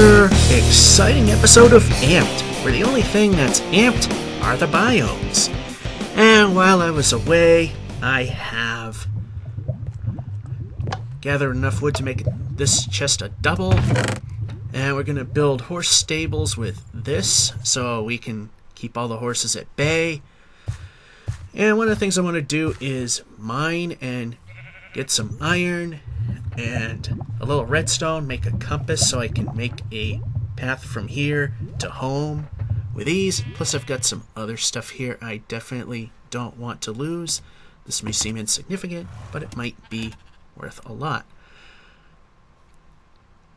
another exciting episode of Amped, where the only thing that's amped are the biomes. And while I was away, I have gathered enough wood to make this chest a double. And we're going to build horse stables with this, so we can keep all the horses at bay. And one of the things I want to do is mine and get some iron and a little redstone, make a compass so I can make a path from here to home with ease. Plus I've got some other stuff here I definitely don't want to lose. This may seem insignificant, but it might be worth a lot.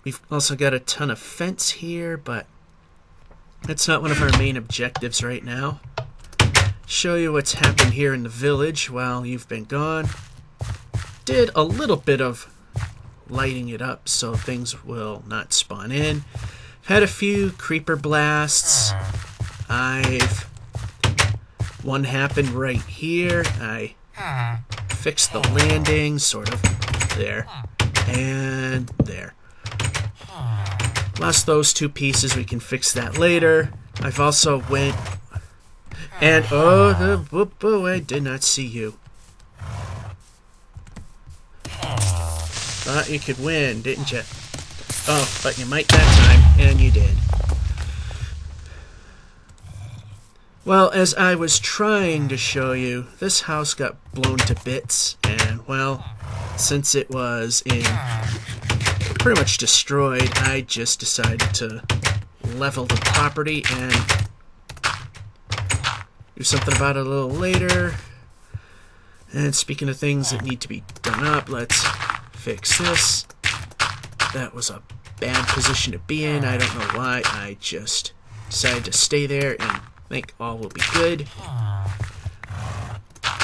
We've also got a ton of fence here, but that's not one of our main objectives right now. Show you what's happened here in the village while you've been gone. Did a little bit of lighting it up so things will not spawn in. Had a few creeper blasts. One happened right here. I fixed the landing, sort of, there, and there. Lost those two pieces, we can fix that later. I've also went, and oh, I did not see you. Thought you could win, didn't you? Oh, but you might that time, and you did. Well, as I was trying to show you, this house got blown to bits, and, well, since it was pretty much destroyed, I just decided to level the property and do something about it a little later. And speaking of things that need to be done up, let's fix this. That was a bad position to be in. I don't know why. I just decided to stay there and think all will be good.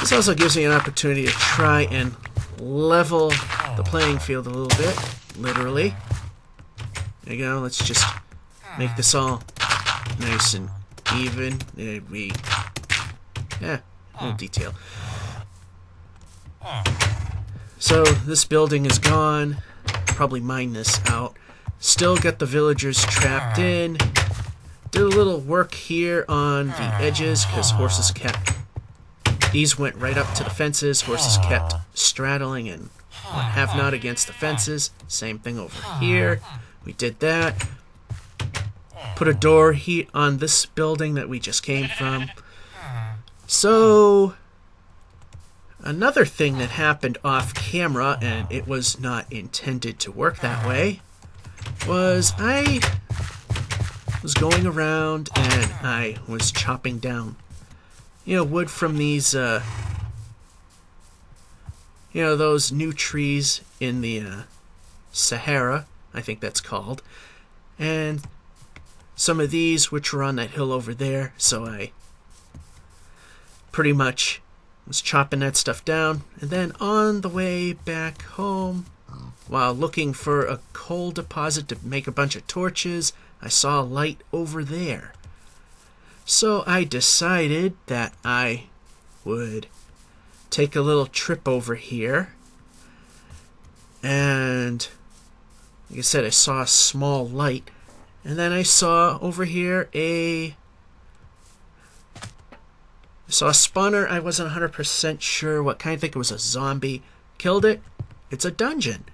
This also gives me an opportunity to try and level the playing field a little bit, literally. There you go. Let's just make this all nice and even. There we, yeah, a little detail. So this building is gone. Probably mine this out. Still got the villagers trapped in. Did a little work here on the edges because horses kept, these went right up to the fences. Horses kept straddling and have not against the fences. Same thing over here. We did that. Put a door on this building that we just came from. So another thing that happened off camera, and it was not intended to work that way, was I was going around and I was chopping down, wood from these, those new trees in the Sahara, I think that's called, and some of these which were on that hill over there, so I pretty much was chopping that stuff down, and then on the way back home, while looking for a coal deposit to make a bunch of torches, I saw a light over there. So I decided that I would take a little trip over here, and like I said, I saw a small light, and then I saw over here I saw a spawner. I wasn't 100% sure what kind. I think it was a zombie. Killed it. It's a dungeon.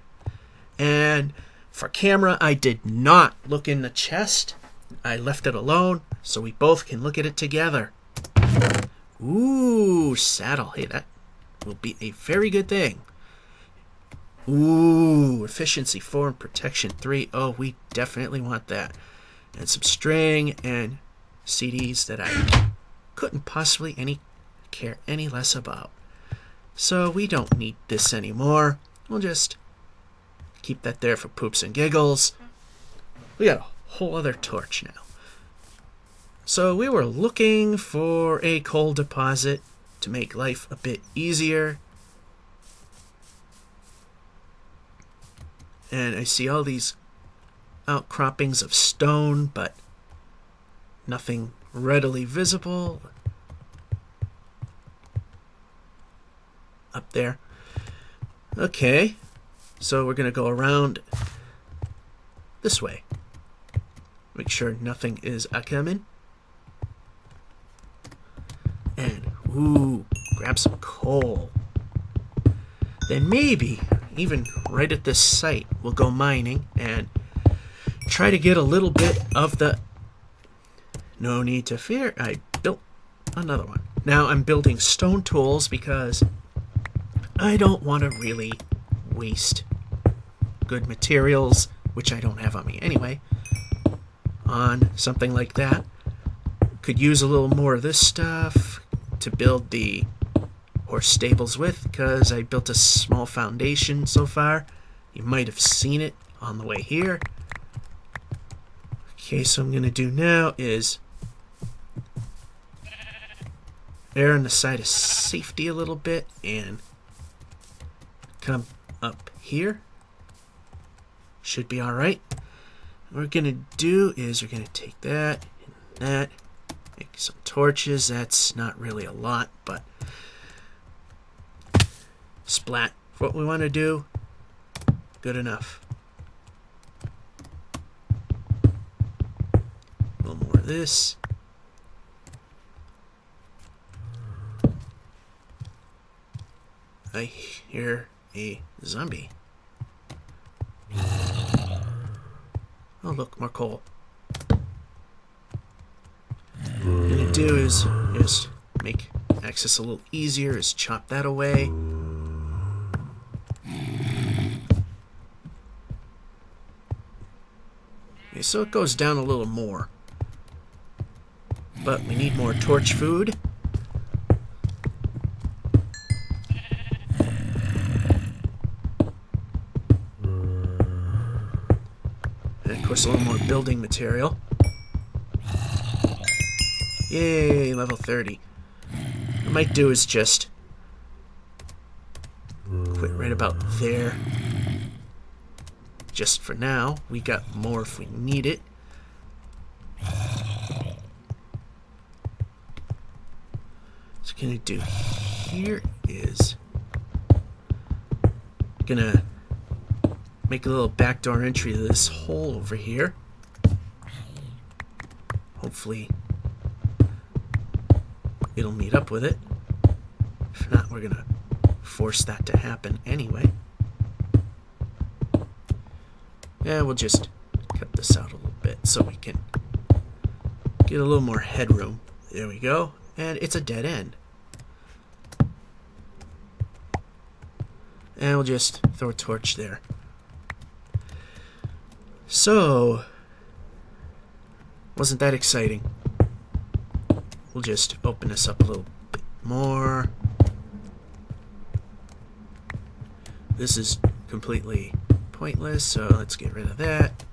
And for camera, I did not look in the chest. I left it alone so we both can look at it together. Ooh, saddle. Hey, that will be a very good thing. Ooh, efficiency 4 and protection 3. Oh, we definitely want that. And some string and CDs that I couldn't possibly care any less about. So we don't need this anymore. We'll just keep that there for poops and giggles. We got a whole other torch now. So we were looking for a coal deposit to make life a bit easier. And I see all these outcroppings of stone, but nothing readily visible up there. Okay, so we're gonna go around this way. Make sure nothing is a-coming. And, ooh, grab some coal. Then maybe, even right at this site, we'll go mining and try to get a little bit of the... No need to fear, I built another one. Now I'm building stone tools because I don't want to really waste good materials, which I don't have on me anyway, on something like that. Could use a little more of this stuff to build the horse stables with, because I built a small foundation so far. You might have seen it on the way here. Okay, so what I'm going to do now is err on the side of safety a little bit and come up here. Should be alright. What we're going to do is we're going to take that and that, make some torches. That's not really a lot, but splat. What we want to do, good enough. A little more of this. I hear a zombie. Oh look, more coal. What I'm gonna do is just make access a little easier, is chop that away. Okay, so it goes down a little more. But we need more torch food. And of course a little more building material. Yay, level 30. What I might do is just quit right about there. Just for now. We got more if we need it. What I'm gonna do here is gonna make a little backdoor entry to this hole over here. Hopefully it'll meet up with it. If not, we're gonna force that to happen anyway. Yeah, we'll just cut this out a little bit so we can get a little more headroom. There we go. And it's a dead end. And we'll just throw a torch there. So, wasn't that exciting? We'll just open this up a little bit more. This is completely pointless, so let's get rid of that.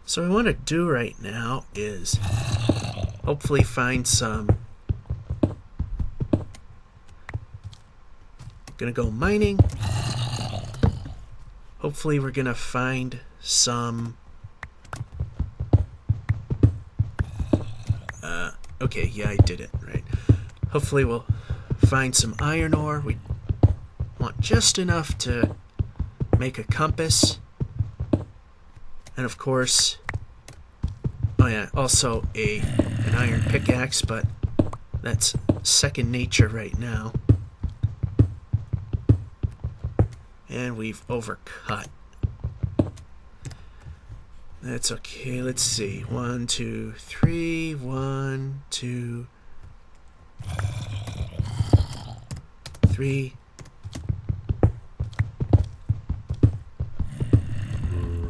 So what I want to do right now is hopefully find some... Gonna go mining. Hopefully we're gonna find some... okay, yeah, I did it, right. Hopefully we'll find some iron ore. We want just enough to make a compass. And of course, oh yeah, also an iron pickaxe, but that's second nature right now. And we've overcut. That's okay, let's see. 1, 2, 3, 1, 2, 3.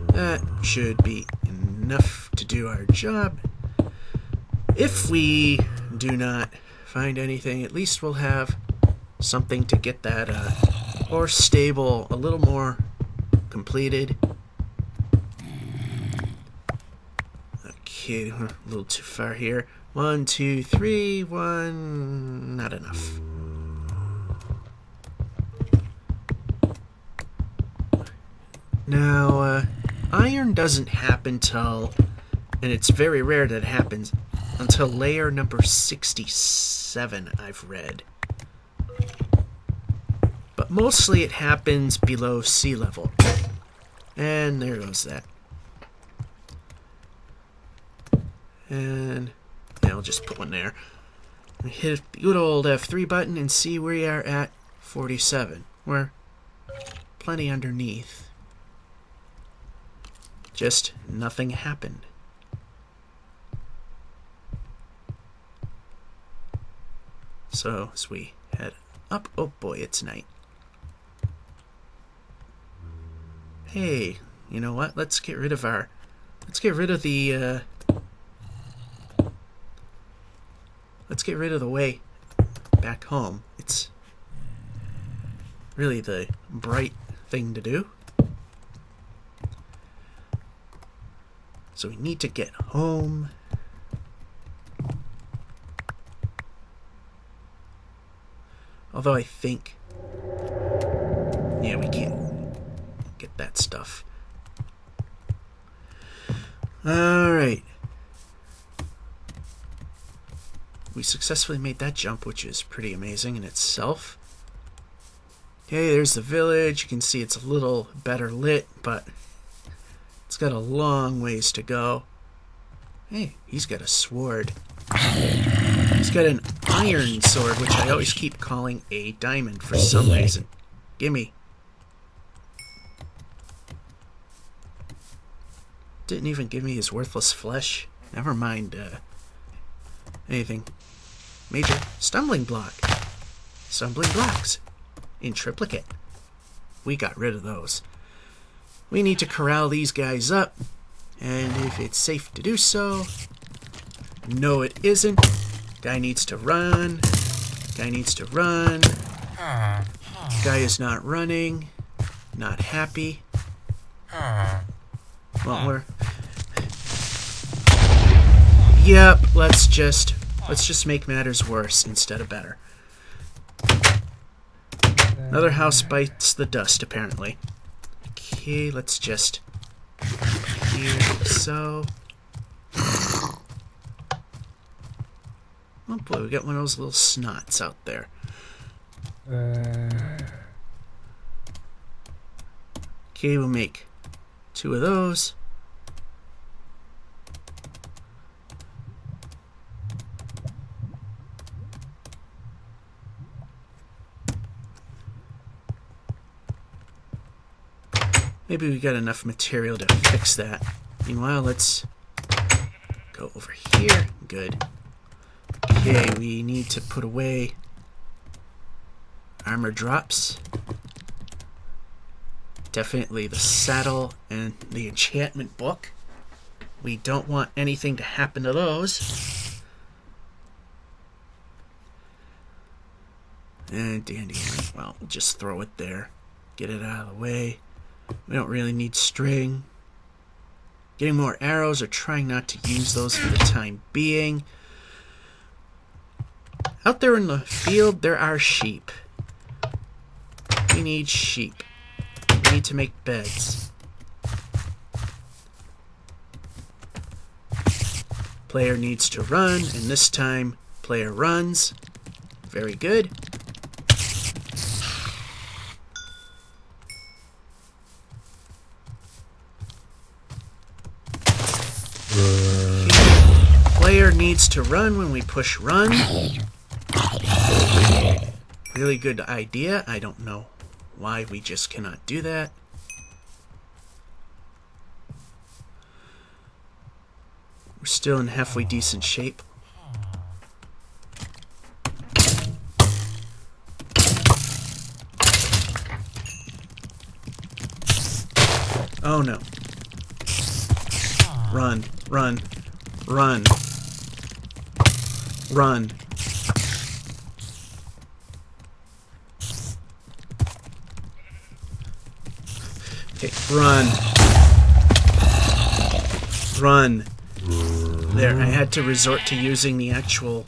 That should be enough to do our job. If we do not find anything, at least we'll have something to get that horse stable a little more completed. Okay, a little too far here. 1, 2, 3, 1. Not enough. Now, iron doesn't happen till, and it's very rare that it happens, until layer number 67, I've read. But Mostly it happens below sea level. And there goes that. And yeah, I'll just put one there. And hit the good old F3 button and see where we are at 47. We're plenty underneath. Just nothing happened. So as we head up, oh boy, it's night. Hey, you know what? Let's get rid of the let's get rid of the way back home. It's really the bright thing to do. So we need to get home. Although I think, yeah, we can't get that stuff. Alright. We successfully made that jump, which is pretty amazing in itself. Okay, there's the village. You can see it's a little better lit, but it's got a long ways to go. Hey, he's got a sword. He's got an iron sword, which I always keep calling a diamond for some reason. Gimme. Didn't even give me his worthless flesh. Never mind anything major. Stumbling block. Stumbling blocks. In triplicate. We got rid of those. We need to corral these guys up. And if it's safe to do so. No, it isn't. Guy needs to run. Guy needs to run. Guy is not running. Not happy. Well, we're... Yep, let's just make matters worse instead of better. Another house bites the dust, apparently. Okay, let's just... Here, so... Oh boy, we got one of those little snots out there. Okay, we'll make 2 of those. Maybe we got enough material to fix that. Meanwhile, let's go over here. Good. Okay, we need to put away armor drops. Definitely the saddle and the enchantment book. We don't want anything to happen to those. And dandelion. Well, we'll just throw it there. Get it out of the way. We don't really need string. Getting more arrows or trying not to use those for the time being. Out there in the field, there are sheep. We need sheep. We need to make beds. Player needs to run, and this time, player runs. Very good. Player needs to run when we push run. Really good idea. I don't know why we just cannot do that. We're still in halfway decent shape. Oh no. Run, run, run. Run. Okay, run. Run. There, I had to resort to using the actual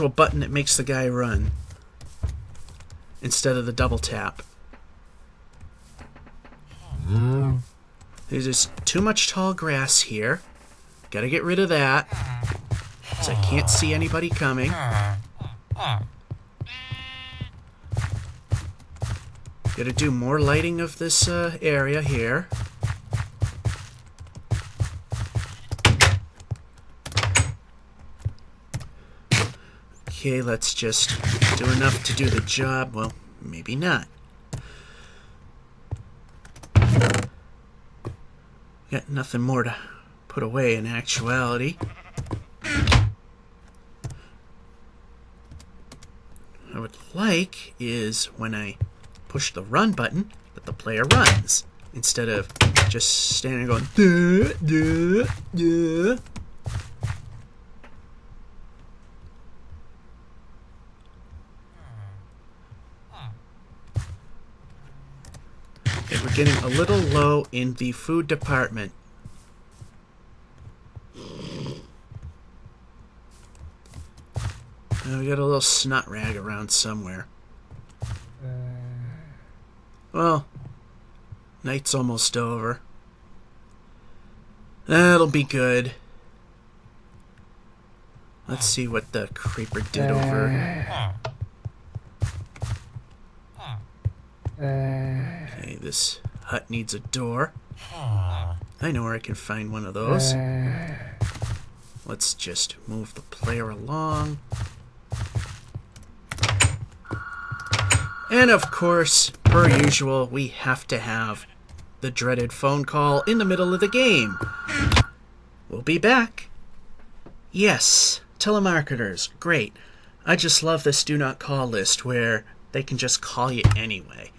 button that makes the guy run instead of the double tap. There's just too much tall grass here. Gotta get rid of that, because I can't see anybody coming. Gotta do more lighting of this area here. Okay, let's just do enough to do the job. Well, maybe not. Got nothing more to put away in actuality. What I would like is when I push the run button, that the player runs instead of just standing there going duh, duh, duh. Okay, we're getting a little low in the food department. We got a little snot rag around somewhere. Well, night's almost over. That'll be good. Let's see what the creeper did over. Okay, this hut needs a door. I know where I can find one of those. Let's just move the player along. And of course, per usual, we have to have the dreaded phone call in the middle of the game. We'll be back. Yes, telemarketers, great. I just love this do not call list where they can just call you anyway.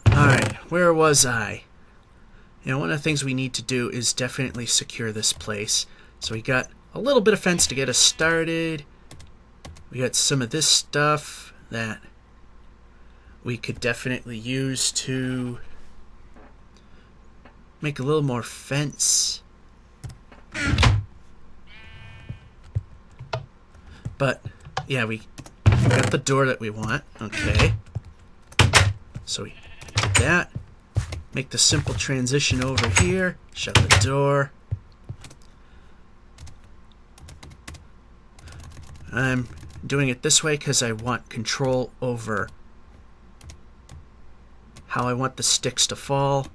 Alright, where was I? You know, one of the things we need to do is definitely secure this place. So we got a little bit of fence to get us started. We got some of this stuff that we could definitely use to make a little more fence. But, yeah, we got the door that we want. Okay. So we did that. Make the simple transition over here. Shut the door. I'm doing it this way because I want control over how I want the sticks to fall.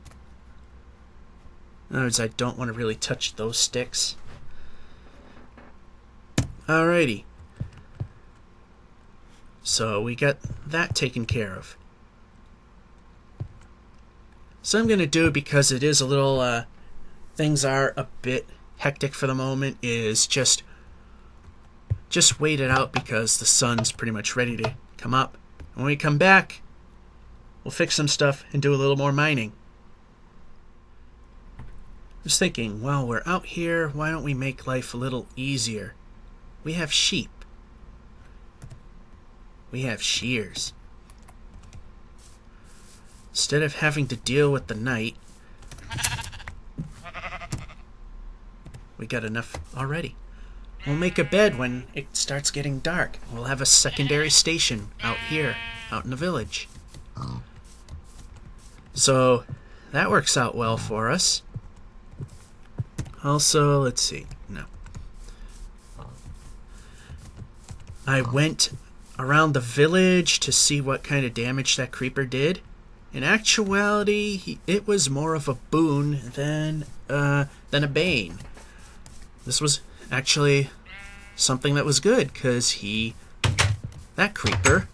In other words, I don't want to really touch those sticks. Alrighty. So we got that taken care of. So I'm going to do, because it is a little, things are a bit hectic for the moment, is just wait it out because the sun's pretty much ready to come up. And when we come back, we'll fix some stuff and do a little more mining. I was thinking, well, we're out here, why don't we make life a little easier? We have sheep. We have shears. Instead of having to deal with the night, we got enough already. We'll make a bed when it starts getting dark. We'll have a secondary station out here, out in the village. So that works out well for us. Also, let's see. No. I went around the village to see what kind of damage that creeper did. In actuality, it was more of a boon than a bane. This was actually something that was good, because that creeper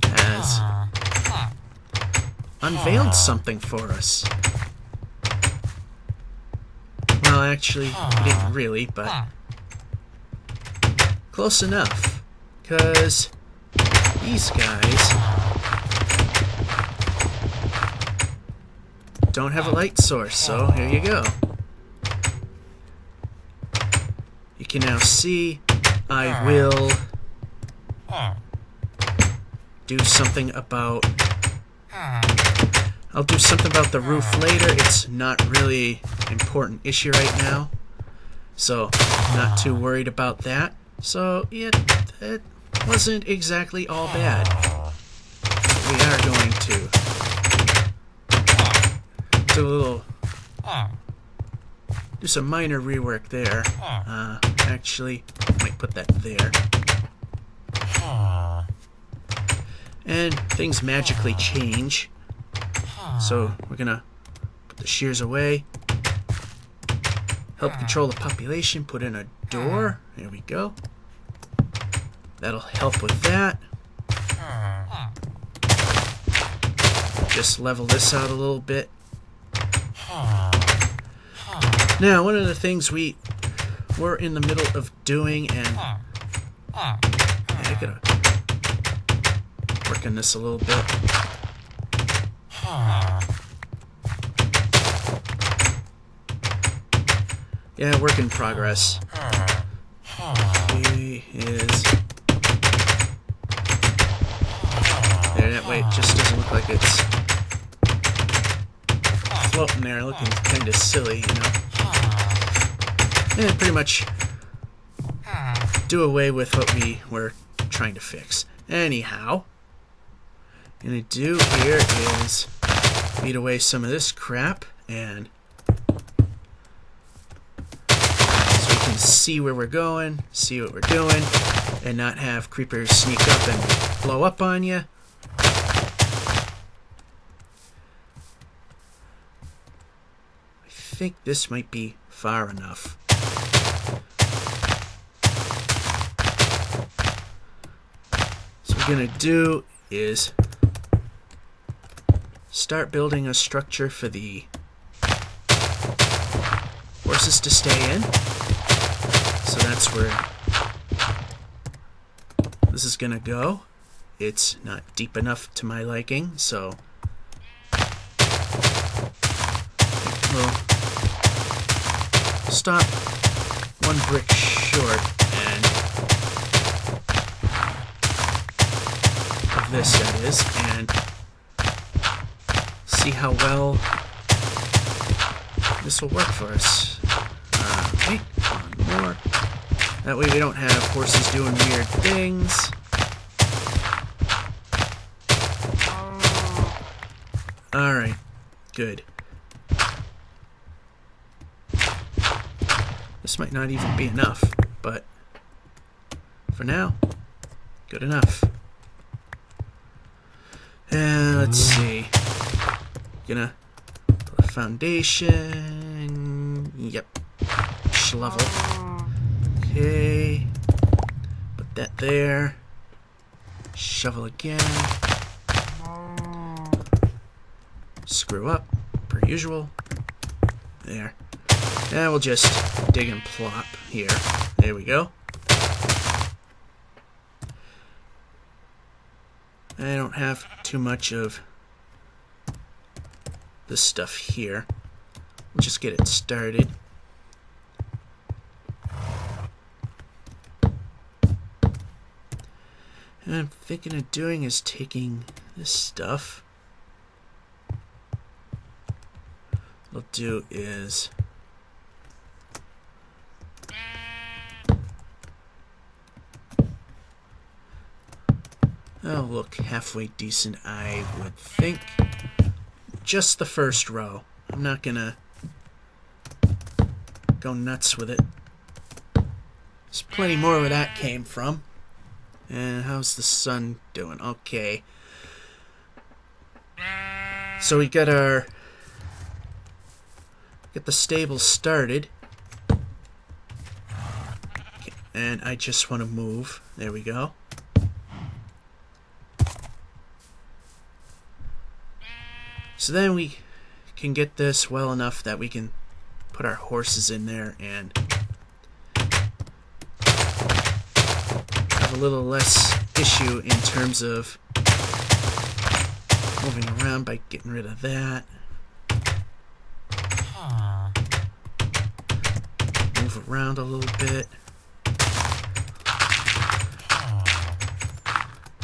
has unveiled something for us. Well, actually, he didn't really, but close enough, because these guys don't have a light source, so here you go. You can now see I will do something about... I'll do something about the roof later. It's not really an important issue right now, so I'm not too worried about that. So it wasn't exactly all bad. We are going to do some minor rework there. Actually, might put that there. and things magically change. So we're gonna put the shears away. Help control the population. Put in a door. There we go. That'll help with that. Just level this out a little bit. Now, one of the things we were in the middle of doing, and I gotta work on this a little bit. Yeah, work in progress. He is there. That way, it just doesn't look like it's floating there, looking kind of silly, you know. And pretty much do away with what we were trying to fix. Anyhow, what I'm gonna do here is beat away some of this crap, and so we can see where we're going, see what we're doing, and not have creepers sneak up and blow up on you. I think this might be far enough. So what we're gonna do is start building a structure for the horses to stay in. So that's where this is gonna go. It's not deep enough to my liking, so we'll stop one brick short and of this, that is, and see how well this will work for us. Wait, one more. That way we don't have horses doing weird things. Alright, good. This might not even be enough, but for now, good enough. And let's see. Gonna put a foundation. Yep. Shovel. Okay. Put that there. Shovel again. Screw up, per usual. There. And we'll just dig and plop here. There we go. I don't have too much of this stuff here. We'll just get it started. And I'm thinking of doing is taking this stuff. What I'll do is that'll look halfway decent, I would think. Just the first row. I'm not gonna go nuts with it. There's plenty more where that came from. And how's the sun doing? Okay. So we got the stable started. Okay, and I just want to move. There we go. So then we can get this well enough that we can put our horses in there and have a little less issue in terms of moving around by getting rid of that. Move around a little bit.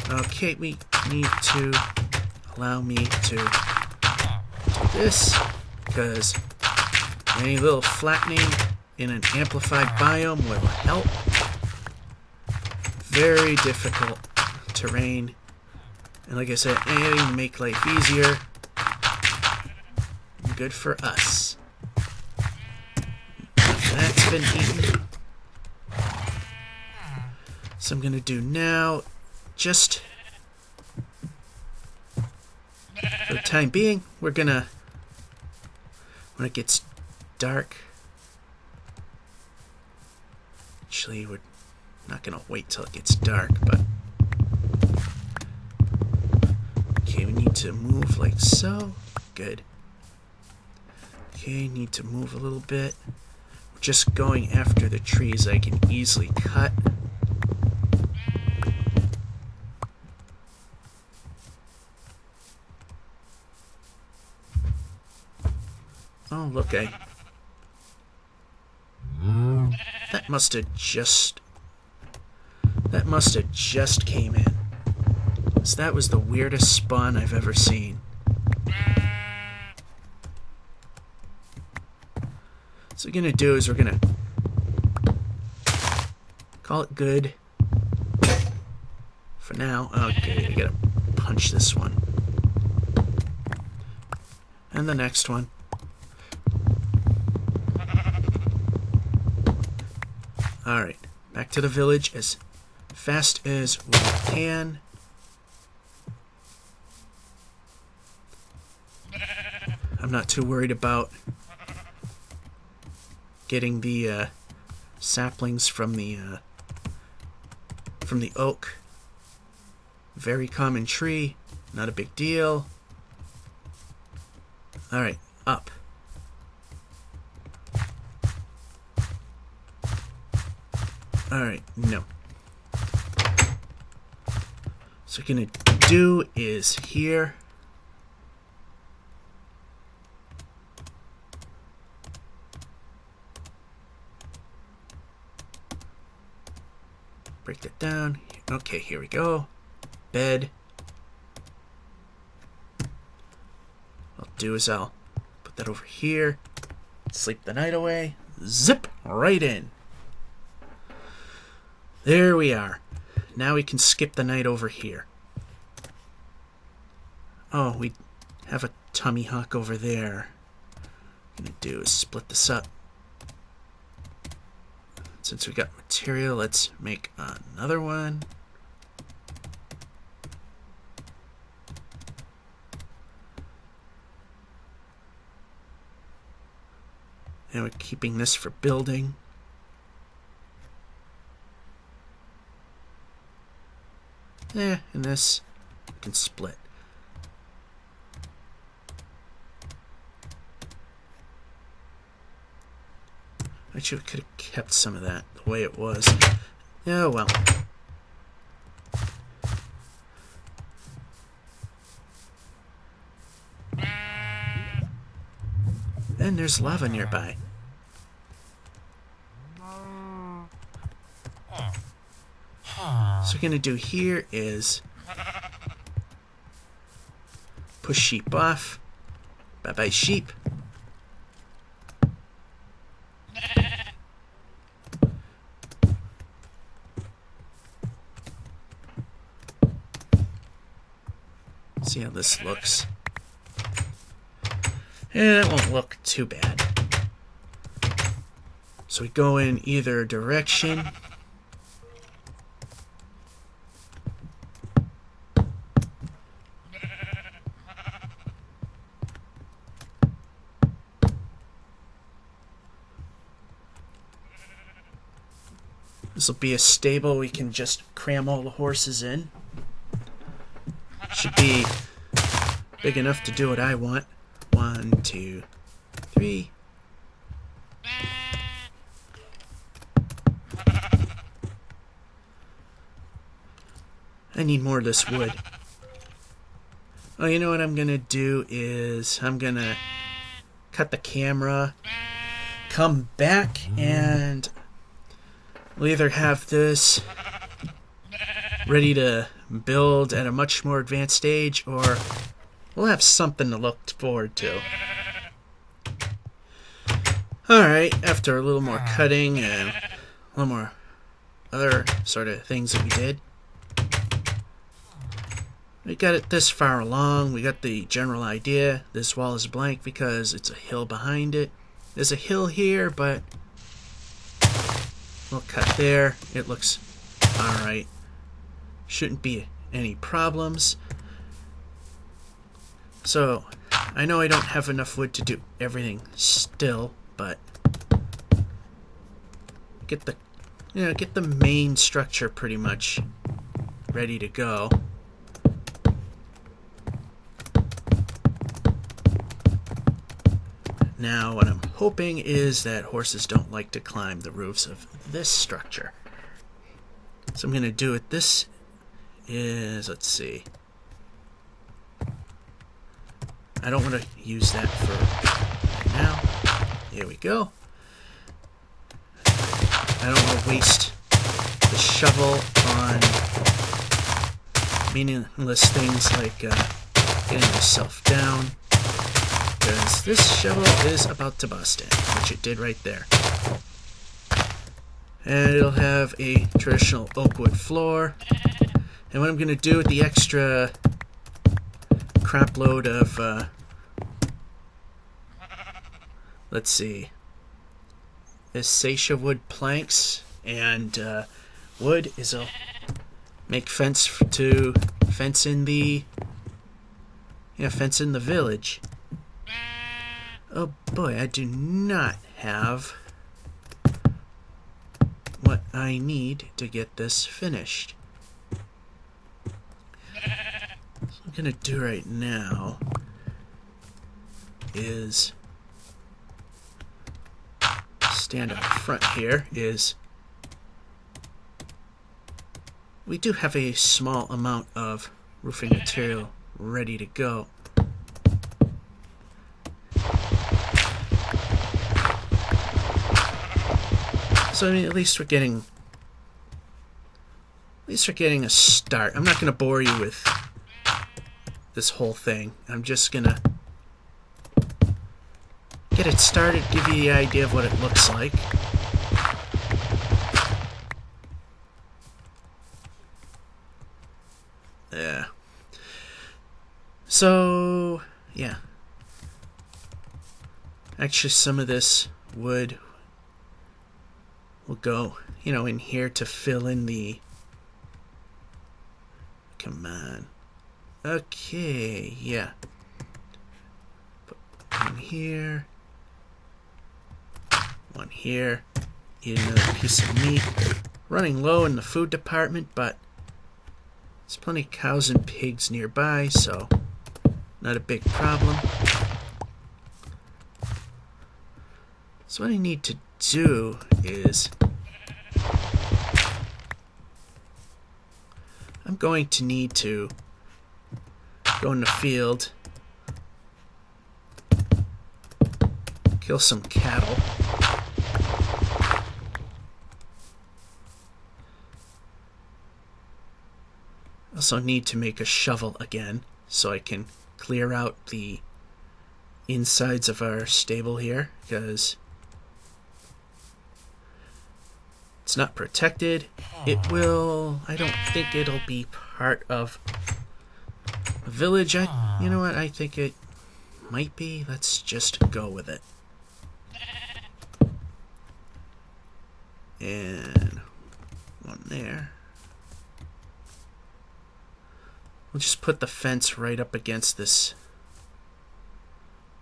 Okay, we need to allow me to do this, because any little flattening in an amplified biome will help. Very difficult terrain, and like I said, anything to make life easier, good for us. That's been eaten. So I'm gonna do now, just time being, we're gonna, when it gets dark, actually we're not gonna wait till it gets dark, but okay, we need to move like so. Good. Okay, need to move a little bit. We're just going after the trees I can easily cut. Oh, look, that must have just came in. So that was the weirdest spawn I've ever seen. So what we're gonna do is we're gonna call it good for now. Okay, I gotta punch this one. And the next one. Alright, back to the village as fast as we can. I'm not too worried about getting the saplings from the oak. Very common tree, not a big deal. Alright, up. Alright, no. So what we're gonna do is here. Break that down. Okay, here we go. Bed. What I'll do is I'll put that over here. Sleep the night away. Zip right in. There we are. Now we can skip the night over here. Oh, we have a tummy hawk over there. What I'm gonna do is split this up. Since we got material, let's make another one. And we're keeping this for building. Yeah, and this we can split. Actually, we could have kept some of that the way it was. Oh, well. And there's lava nearby. So what we're going to do here is push sheep off. Bye-bye, sheep. See how this looks. And it won't look too bad. So we go in either direction. This will be a stable we can just cram all the horses in. Should be big enough to do what I want. 1, 2, 3. I need more of this wood. Oh, you know what I'm gonna do is I'm gonna cut the camera, come back, and we'll either have this ready to build at a much more advanced stage, or we'll have something to look forward to. Alright, after a little more cutting and a little more other sort of things that we did, we got it this far along. We got the general idea. This wall is blank because it's a hill behind it. There's a hill here, but we'll cut there. It looks alright. Shouldn't be any problems. So, I know I don't have enough wood to do everything still, but get the main structure pretty much ready to go. Now, what I'm hoping is that horses don't like to climb the roofs of this structure. So I'm going to do it. This is, let's see. I don't want to use that for right now. Here we go. I don't want to waste the shovel on meaningless things like getting yourself down, because this shovel is about to bust in, which it did right there. And it'll have a traditional oak wood floor. And what I'm going to do with the extra crap load of, let's see, Acacia wood planks and wood is a make fence to fence in the village. Oh boy, I do not have what I need to get this finished. What I'm gonna do right now is stand up front here. We do have a small amount of roofing material ready to go. So I mean, at least we're getting a start. I'm not going to bore you with this whole thing. I'm just going to get it started, give you the idea of what it looks like. Yeah. So, yeah. Actually, some of this wood will go, in here to fill in the... Come on. Okay, yeah. Put one here. One here. Eat another piece of meat. Running low in the food department, but there's plenty of cows and pigs nearby, so not a big problem. So what I need to do is I'm going to need to go in the field, kill some cattle. Also need to make a shovel again so I can clear out the insides of our stable here, because it's not protected. I don't think it'll be part of a village. You know what? I think it might be. Let's just go with it. And one there. We'll just put the fence right up against this,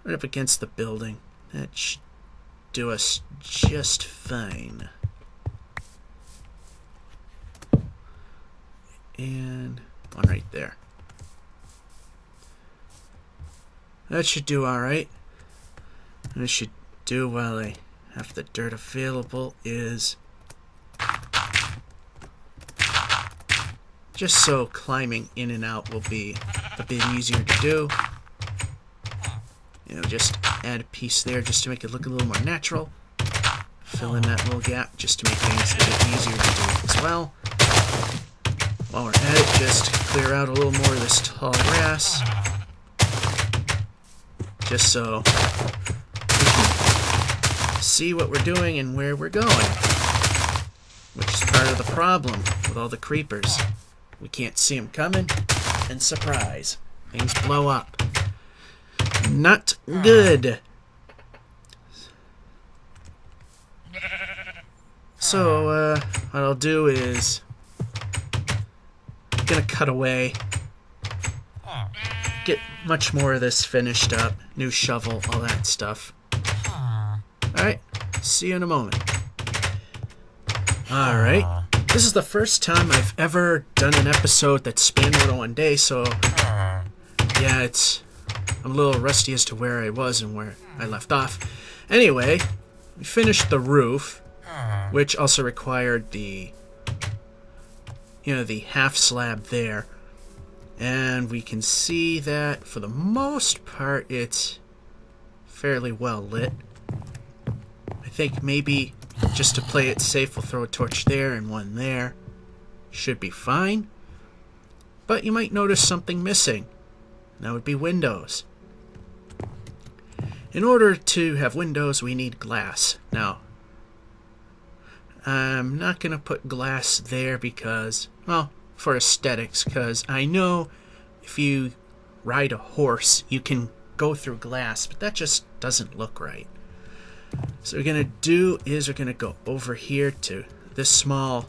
right up against the building. That should do us just fine. And one right there. That should do alright. What I should do while I have the dirt available is just so climbing in and out will be a bit easier to do. Just add a piece there just to make it look a little more natural. Fill in that little gap just to make things a bit easier to do as well. While we're at it, just clear out a little more of this tall grass, just so we can see what we're doing and where we're going, which is part of the problem with all the creepers. We can't see them coming, and surprise, things blow up. Not good. So, what I'll do is gonna cut away get much more of this finished up. New shovel, all that stuff. Alright, see you in a moment. Alright, this is the first time I've ever done an episode that spanned more than one day, so yeah, I'm a little rusty as to where I was and where I left off. Anyway, we finished the roof, which also required the half slab there. And we can see that for the most part it's fairly well lit. I think maybe just to play it safe we'll throw a torch there and one there. Should be fine. But you might notice something missing. That would be windows. In order to have windows we need glass. Now, I'm not going to put glass there because, well, for aesthetics, because I know if you ride a horse you can go through glass, but that just doesn't look right. So what we're going to do is we're going to go over here to this small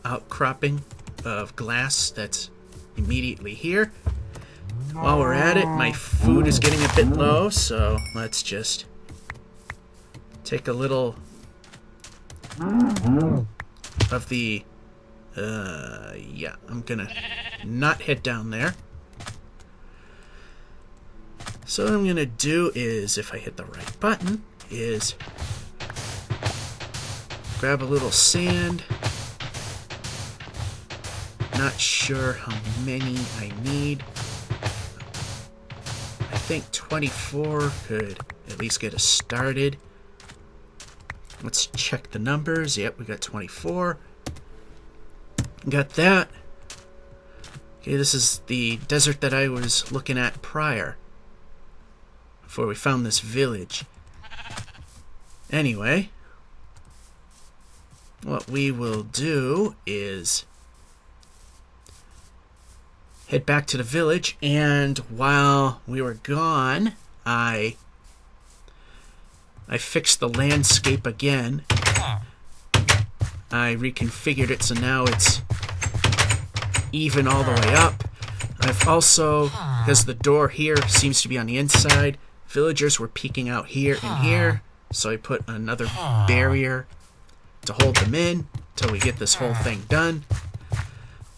outcropping of glass that's immediately here. While we're at it, my food is getting a bit low, so let's just take a little of the yeah, I'm gonna not head down there. So what I'm gonna do is, if I hit the right button, is grab a little sand. Not sure how many I need. I think 24 could at least get us started. Let's check the numbers. Yep, we got 24. Got that. Okay, this is the desert that I was looking at prior, before we found this village. Anyway, what we will do is head back to the village, and while we were gone, I fixed the landscape again. I reconfigured it so now it's even all the way up. I've also, because the door here seems to be on the inside, villagers were peeking out here and here, so I put another barrier to hold them in till we get this whole thing done.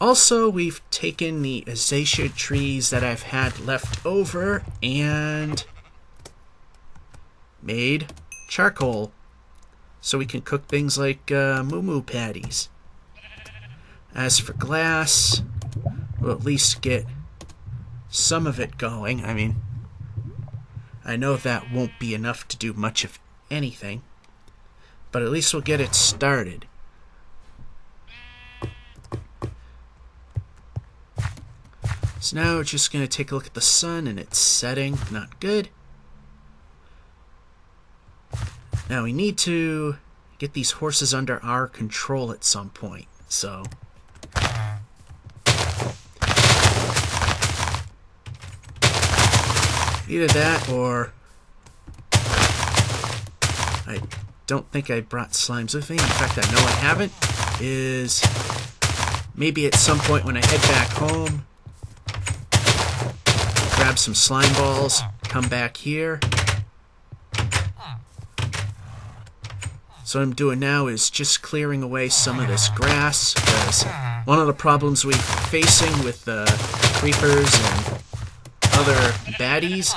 Also, we've taken the acacia trees that I've had left over and made charcoal, so we can cook things like moo patties. As for glass, we'll at least get some of it going. I mean, I know that won't be enough to do much of anything, but at least we'll get it started. So now we're just going to take a look at the sun, and it's setting. Not good. Now we need to get these horses under our control at some point, so either that or I don't think I brought slimes with me. In fact, I know I haven't. Is maybe at some point when I head back home, grab some slime balls, come back here. So what I'm doing now is just clearing away some of this grass, because one of the problems we're facing with the creepers and other baddies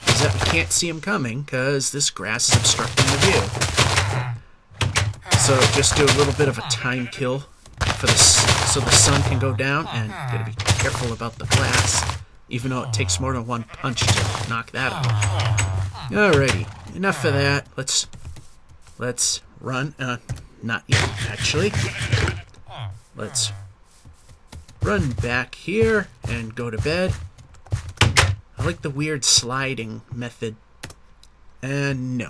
is that we can't see them coming because this grass is obstructing the view. So just do a little bit of a time kill for so the sun can go down, and gotta be careful about the glass, even though it takes more than one punch to knock that out. Alrighty, enough of that. Let's run. Not yet, actually. Let's run back here and go to bed. I like the weird sliding method. No.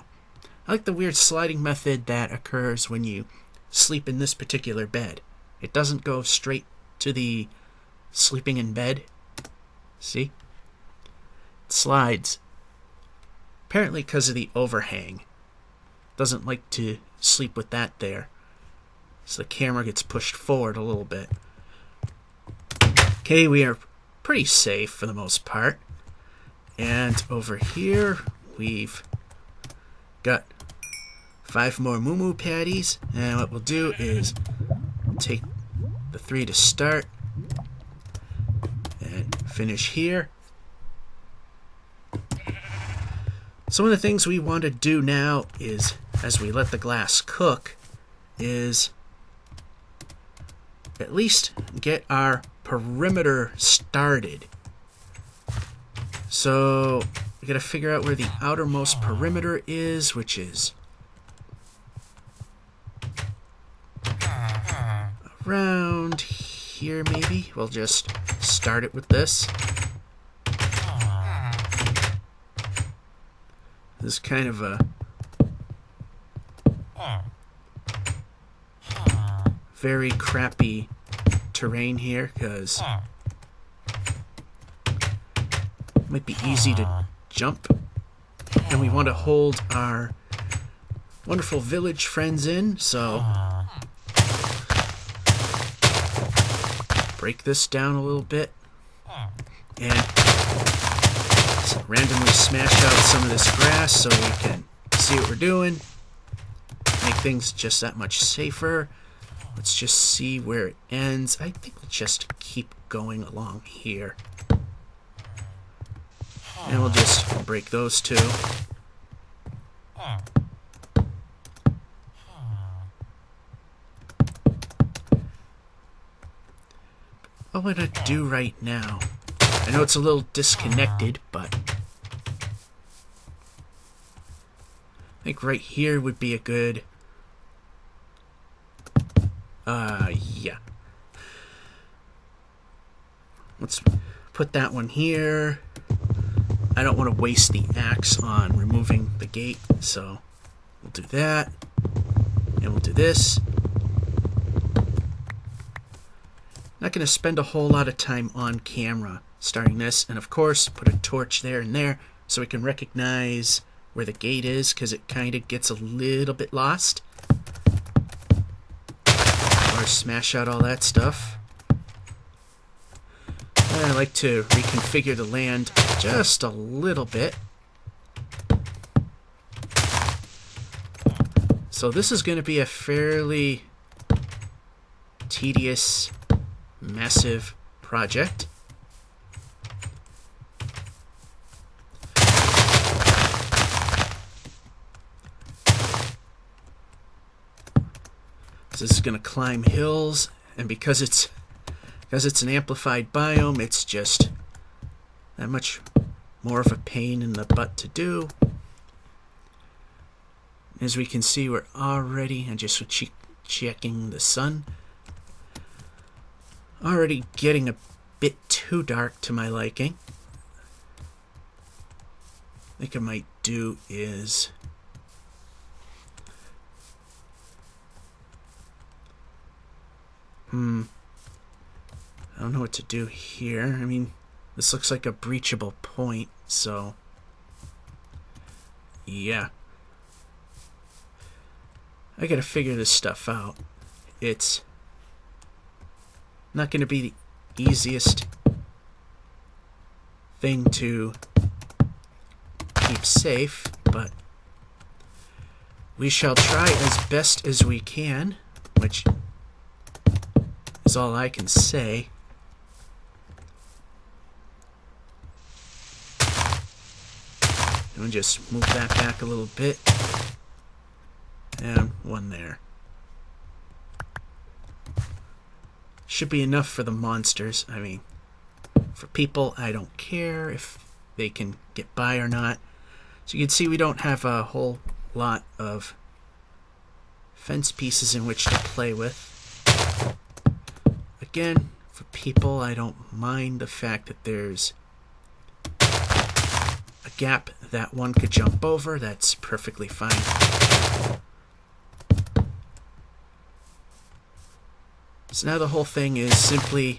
I like the weird sliding method that occurs when you sleep in this particular bed. It doesn't go straight to the sleeping in bed. See? It slides. Apparently because of the overhang. Doesn't like to sleep with that there. So the camera gets pushed forward a little bit. Okay, we are pretty safe for the most part. And over here, we've got 5 more moo patties. And what we'll do is take the 3 to start and finish here. So one of the things we want to do now is, as we let the glass cook, is at least get our perimeter started. So we gotta figure out where the outermost perimeter is, which is around here maybe. We'll just start it with this. This is kind of a very crappy terrain here, because it might be easy to jump, and we want to hold our wonderful village friends in, so break this down a little bit and randomly smash out some of this grass so we can see what we're doing, make things just that much safer. Let's just see where it ends. I think we'll just keep going along here. And we'll just break those two. What would I do right now? I know it's a little disconnected, but I think right here would be a good... yeah. Let's put that one here. I don't want to waste the axe on removing the gate, so we'll do that. And we'll do this. Not going to spend a whole lot of time on camera starting this, and of course put a torch there and there so we can recognize where the gate is, because it kind of gets a little bit lost. Or smash out all that stuff. And I like to reconfigure the land just a little bit. So this is going to be a fairly tedious, massive project. So this is going to climb hills, and because it's an amplified biome, it's just that much more of a pain in the butt to do. As we can see, we're already, and just checking the sun, already getting a bit too dark to my liking. I think I might do is I don't know what to do here. I mean, this looks like a breachable point, so yeah. I gotta figure this stuff out. It's not gonna be the easiest thing to keep safe, but we shall try as best as we can, which is all I can say. And just move that back a little bit. And one there. Should be enough for the monsters. I mean, for people, I don't care if they can get by or not. So you can see we don't have a whole lot of fence pieces in which to play with. Again, for people, I don't mind the fact that there's a gap that one could jump over. That's perfectly fine. So now the whole thing is simply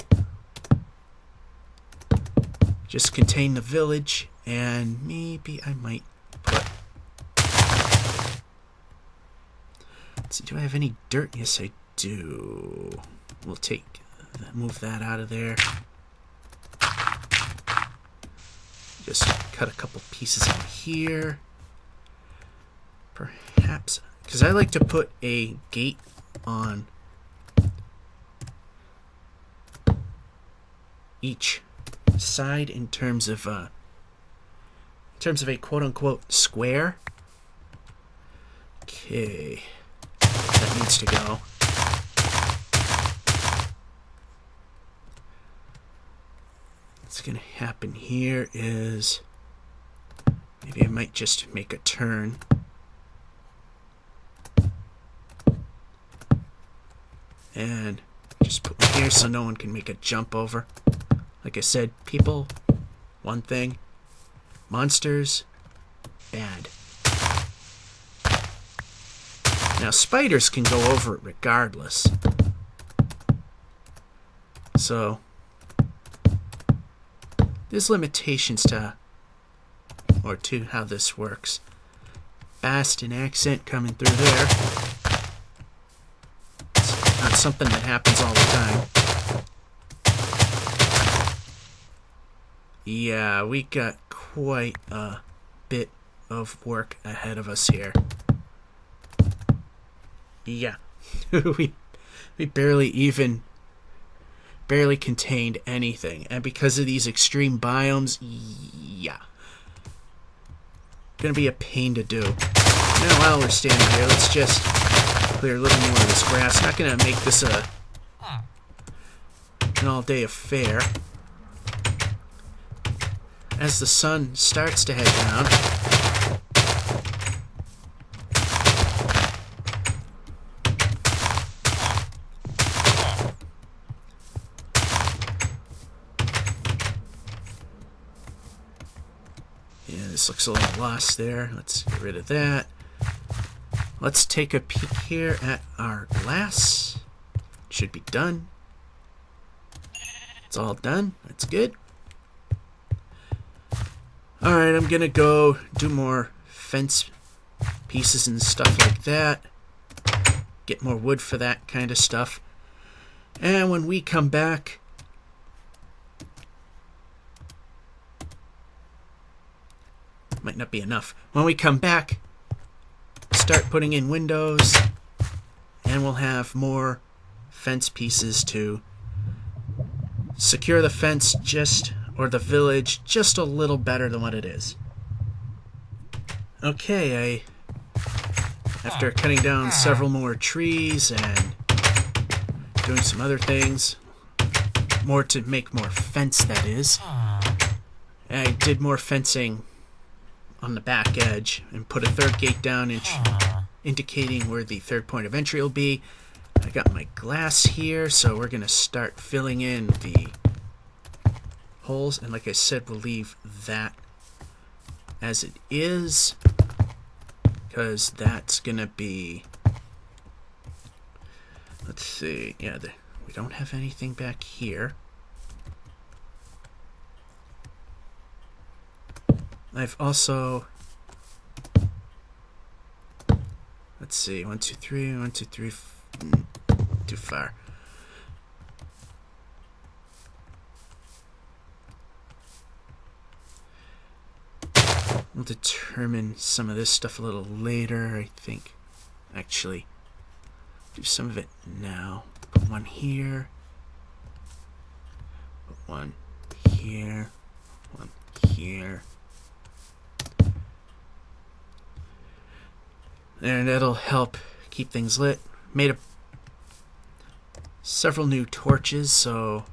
just contain the village, and maybe I might put... Let's see, do I have any dirt? Yes, I do. We'll move that out of there. Just cut a couple pieces in here. Perhaps, because I like to put a gate on each side in terms of a quote-unquote square. Okay, that needs to go. What's gonna happen here is maybe I might just make a turn. And just put one here so no one can make a jump over. Like I said, people, one thing. Monsters, bad. Now, spiders can go over it regardless. So, there's limitations to how this works. Boston accent coming through there. It's not something that happens all the time. Yeah, we got quite a bit of work ahead of us here. Yeah, we barely contained anything, and because of these extreme biomes, yeah, gonna be a pain to do. Now, while we're standing here, let's just clear a little more of this grass. Not gonna make this an all-day affair. As the sun starts to head down, yeah, this looks a little lost there. Let's get rid of that. Let's take a peek here at our glass. Should be done. It's all done. That's good. Alright, I'm gonna go do more fence pieces and stuff like that. Get more wood for that kind of stuff. And when we come back, might not be enough. When we come back, start putting in windows, and we'll have more fence pieces to secure the fence or the village just a little better than what it is. Okay, after cutting down several more trees and doing some other things, more to make more fence, that is, I did more fencing on the back edge and put a third gate down indicating where the third point of entry will be. I got my glass here, so we're gonna start filling in the holes, and like I said, we'll leave that as it is, because that's gonna be, let's see, yeah, we don't have anything back here. I've also, let's see, 1, 2, 3, 1, 2, 3, too far. We'll determine some of this stuff a little later, I think. Actually, do some of it now. Put one here. Put one here. One here. And that'll help keep things lit. Made several new torches, so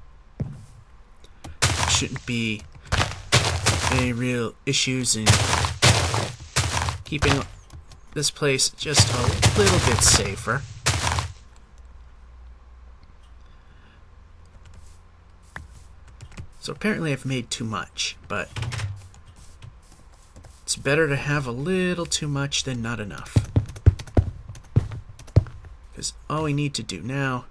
shouldn't be any real issues in keeping this place just a little bit safer. So apparently I've made too much, but it's better to have a little too much than not enough. Because all we need to do now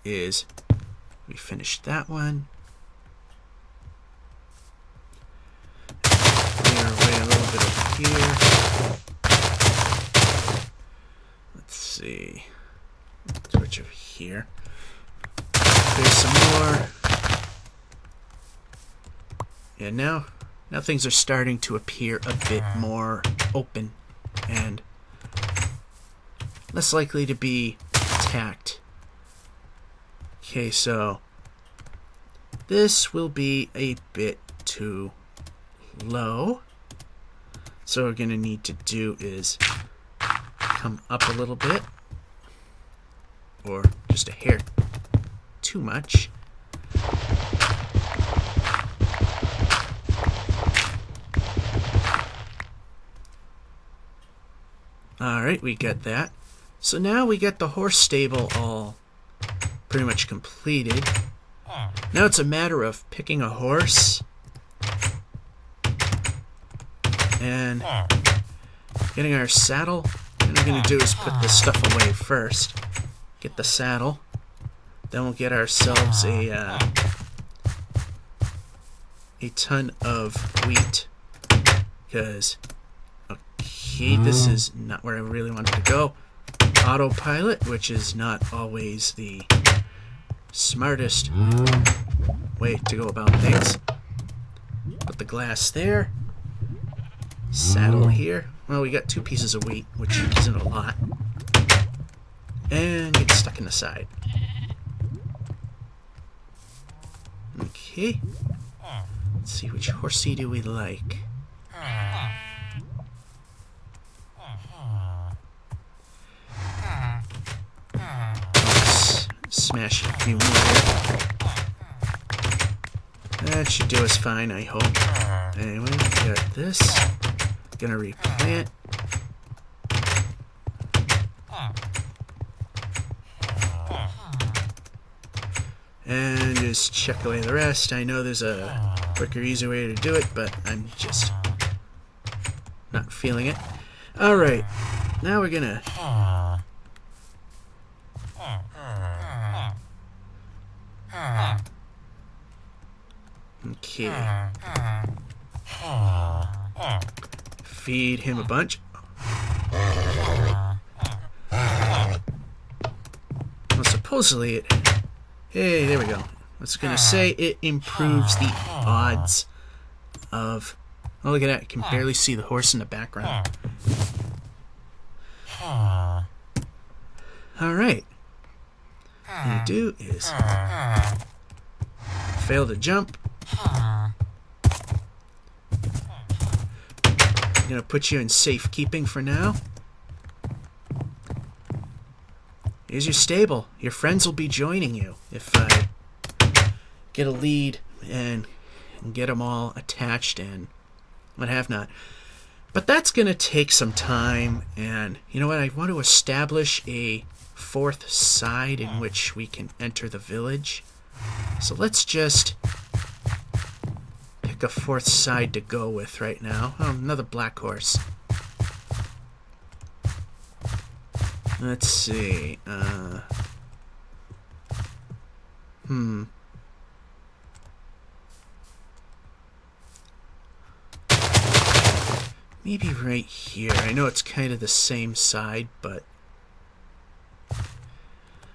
is we finish that one. Clear away a little bit over here. Let's see. Switch over here. There's some more. And now things are starting to appear a bit more open and less likely to be attacked. Okay, so this will be a bit too low. So what we're going to need to do is come up a little bit, or just a hair too much. Alright, we get that. So now we get the horse stable all pretty much completed. Now it's a matter of picking a horse and getting our saddle. What we're going to do is put this stuff away first. Get the saddle. Then we'll get ourselves a ton of wheat. Because, okay, this is not where I really wanted to go. Autopilot, which is not always the smartest way to go about things. Put the glass there. Saddle here. Well, we got 2 pieces of wheat, which isn't a lot. And get stuck in the side. Okay. Let's see, which horsey do we like? Let's smash a few more. That should do us fine, I hope. Anyway, we got this. Gonna replant. And just check away the rest. I know there's a quicker, easier way to do it, but I'm just not feeling it. Alright, now we're gonna okay. Feed him a bunch. Well, supposedly it... Hey, there we go. I was going to say it improves the odds of... Oh, look at that. You can barely see the horse in the background. Alright. What you do is... fail to jump. I'm going to put you in safekeeping for now. Here's your stable. Your friends will be joining you if I get a lead and get them all attached and what have not. But that's going to take some time, and you know what? I want to establish a 4th side in which we can enter the village. So let's just pick a 4th side to go with right now. Oh, another black horse. Let's see. Maybe right here. I know it's kind of the same side, but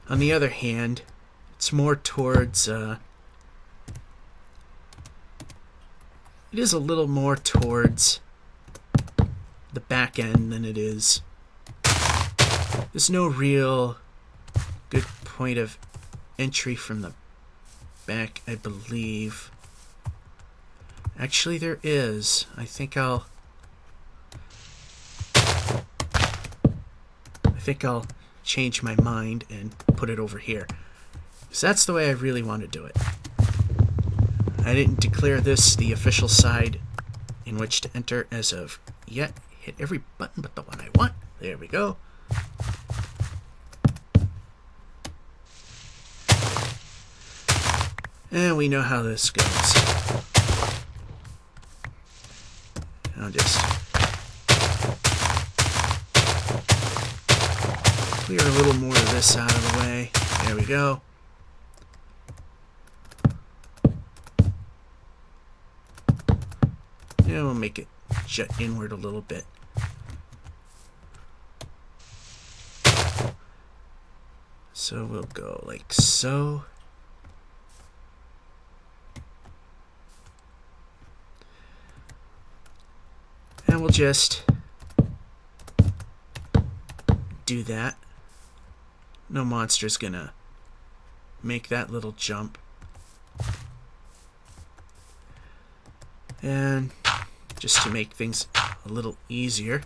on the other hand, it's more towards, it is a little more towards the back end than it is. There's no real good point of entry from the back, I believe. Actually, there is. I think I'll change my mind and put it over here. So that's the way I really want to do it. I didn't declare this the official side in which to enter as of yet. Hit every button but the one I want. There we go. And we know how this goes. I'll just clear a little more of this out of the way. There we go. And we'll make it jut inward a little bit. So we'll go like so. And we'll just do that. No monster's gonna make that little jump. And just to make things a little easier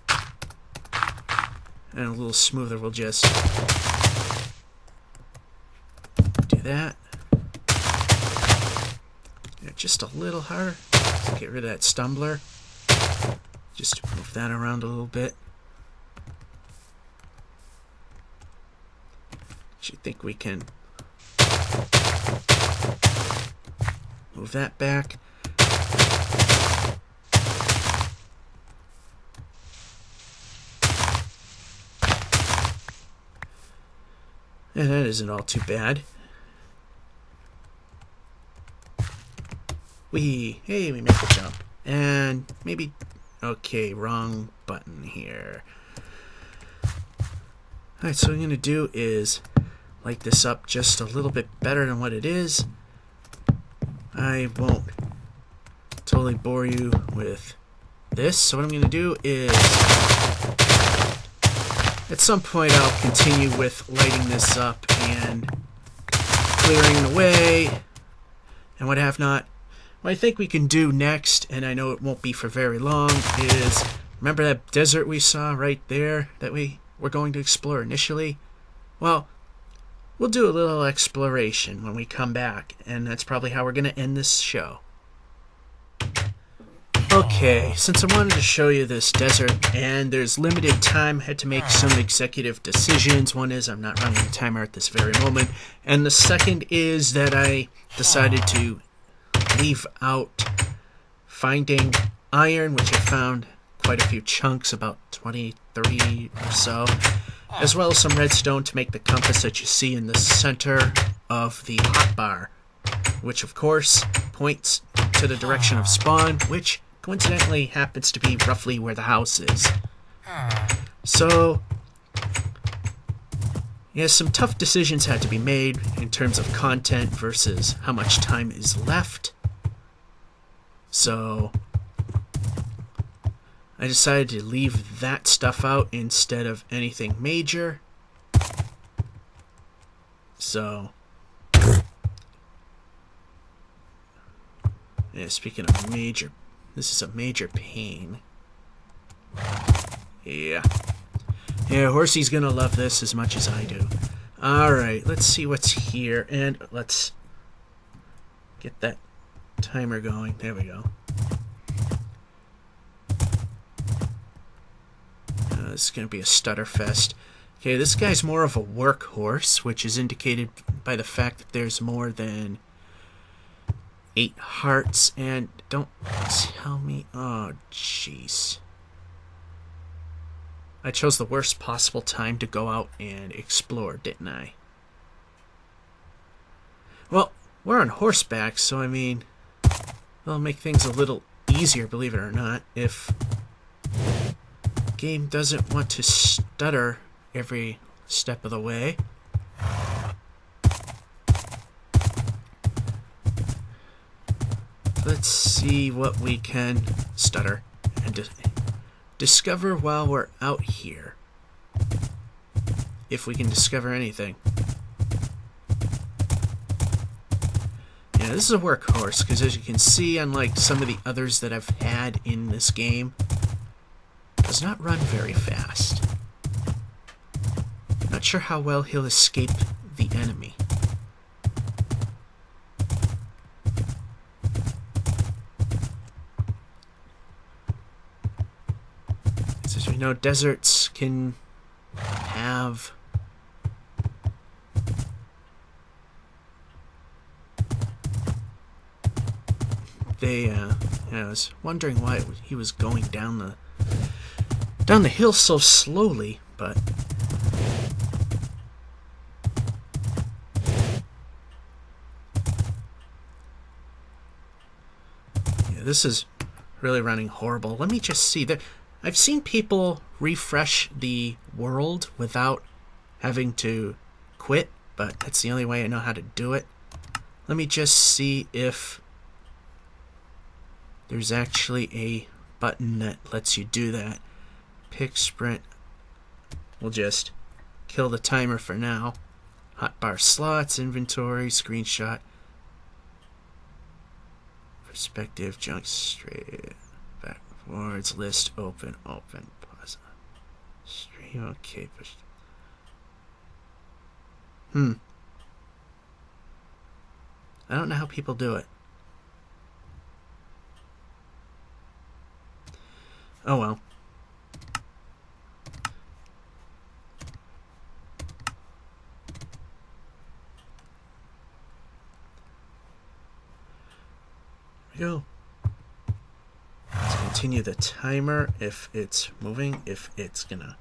and a little smoother, we'll just do that. Yeah, just a little harder. Get rid of that stumbler. Just move that around a little bit. I think we can move that back. And that isn't all too bad. Hey, we make the jump. And maybe, okay, wrong button here. Alright, so what I'm going to do is light this up just a little bit better than what it is. I won't totally bore you with this. So what I'm going to do is, at some point I'll continue with lighting this up and clearing the way and what have not. What I think we can do next, and I know it won't be for very long, is remember that desert we saw right there that we were going to explore initially? Well, we'll do a little exploration when we come back, and that's probably how we're going to end this show. Okay, since I wanted to show you this desert, and there's limited time, I had to make some executive decisions. One is I'm not running a timer at this very moment, and the second is that I decided to leave out finding iron, which I found quite a few chunks, about 23 or so, as well as some redstone to make the compass that you see in the center of the hotbar, which of course points to the direction of spawn, which coincidentally happens to be roughly where the house is. So, yeah, some tough decisions had to be made in terms of content versus how much time is left. So, I decided to leave that stuff out instead of anything major. So, yeah, speaking of major, this is a major pain. Yeah. Yeah, Horsey's gonna love this as much as I do. Alright, let's see what's here, and let's get that timer going. There we go. This is gonna be a stutter fest. Okay, this guy's more of a workhorse, which is indicated by the fact that there's more than 8 hearts, and don't tell me... Oh, jeez. I chose the worst possible time to go out and explore, didn't I? Well, we're on horseback, so I mean, it'll make things a little easier, believe it or not, if the game doesn't want to stutter every step of the way. Let's see what we can stutter and discover while we're out here. If we can discover anything. Yeah, this is a workhorse, because as you can see, unlike some of the others that I've had in this game, it does not run very fast. Not sure how well he'll escape the enemy. As we know, deserts can have I was wondering why he was going down the hill so slowly, but yeah, this is really running horrible. Let me just see there. I've seen people refresh the world without having to quit, but that's the only way I know how to do it. Let me just see if there's actually a button that lets you do that. Pick sprint. We'll just kill the timer for now. Hotbar slots, inventory, screenshot. Perspective, junk straight, backwards, list, open, pause. Stream, okay. I don't know how people do it. Oh well. Here we go. Let's continue the timer if it's moving, if it's gonna.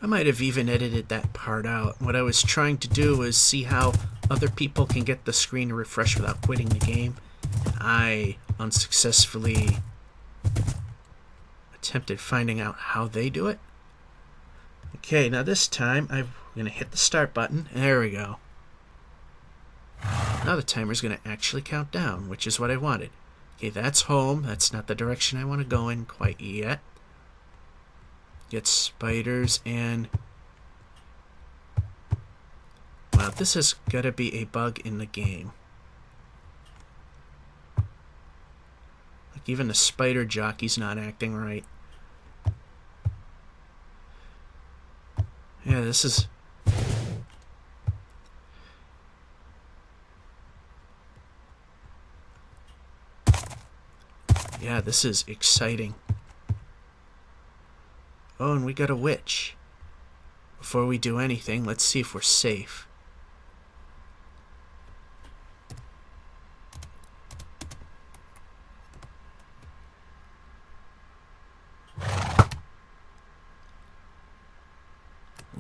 I might have even edited that part out. What I was trying to do was see how other people can get the screen to refresh without quitting the game. I unsuccessfully attempted finding out how they do it. Okay, now this time I'm going to hit the start button. There we go. Now the timer's going to actually count down, which is what I wanted. Okay, that's home. That's not the direction I want to go in quite yet. Get spiders and... Wow, this has got to be a bug in the game. Like even the spider jockey's not acting right. Yeah, this is... Yeah, this is exciting. Oh, and we got a witch. Before we do anything, let's see if we're safe.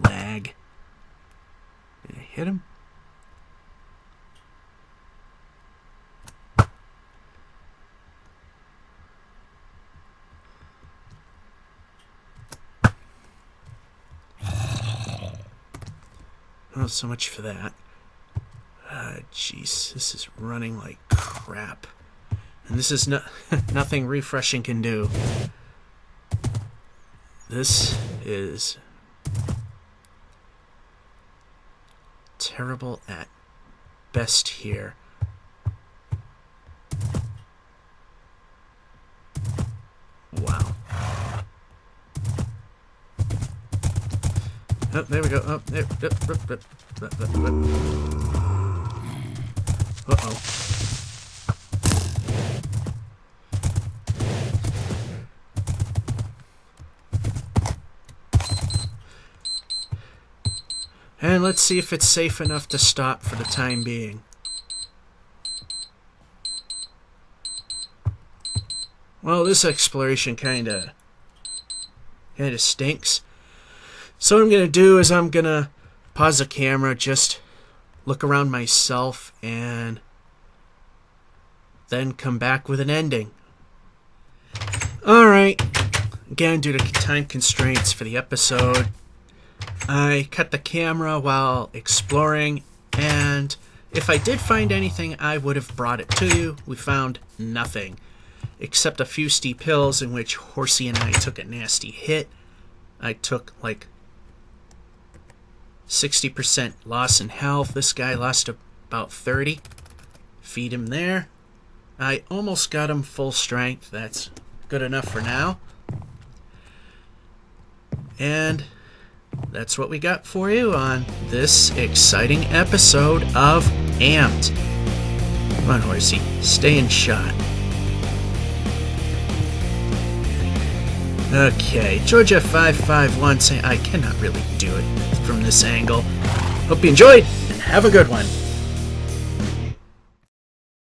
Lag. Did I hit him? Oh, so much for that. Jeez, this is running like crap. And this is nothing refreshing can do. This is terrible at best here. Wow. Oh, there we go. Oh, there. Uh-oh. And let's see if it's safe enough to stop for the time being. Well, this exploration kinda stinks. So what I'm going to do is I'm going to pause the camera, just look around myself, and then come back with an ending. Alright, again, due to time constraints for the episode, I cut the camera while exploring, and if I did find anything, I would have brought it to you. We found nothing, except a few steep hills in which Horsey and I took a nasty hit. I took like 60% loss in health. This guy lost about 30. Feed him there. I almost got him full strength. That's good enough for now. And that's what we got for you on this exciting episode of Amped. Come on, Horsey. Stay in shot. Okay, Georgia 551 saying I cannot really do it from this angle. Hope you enjoyed, and have a good one.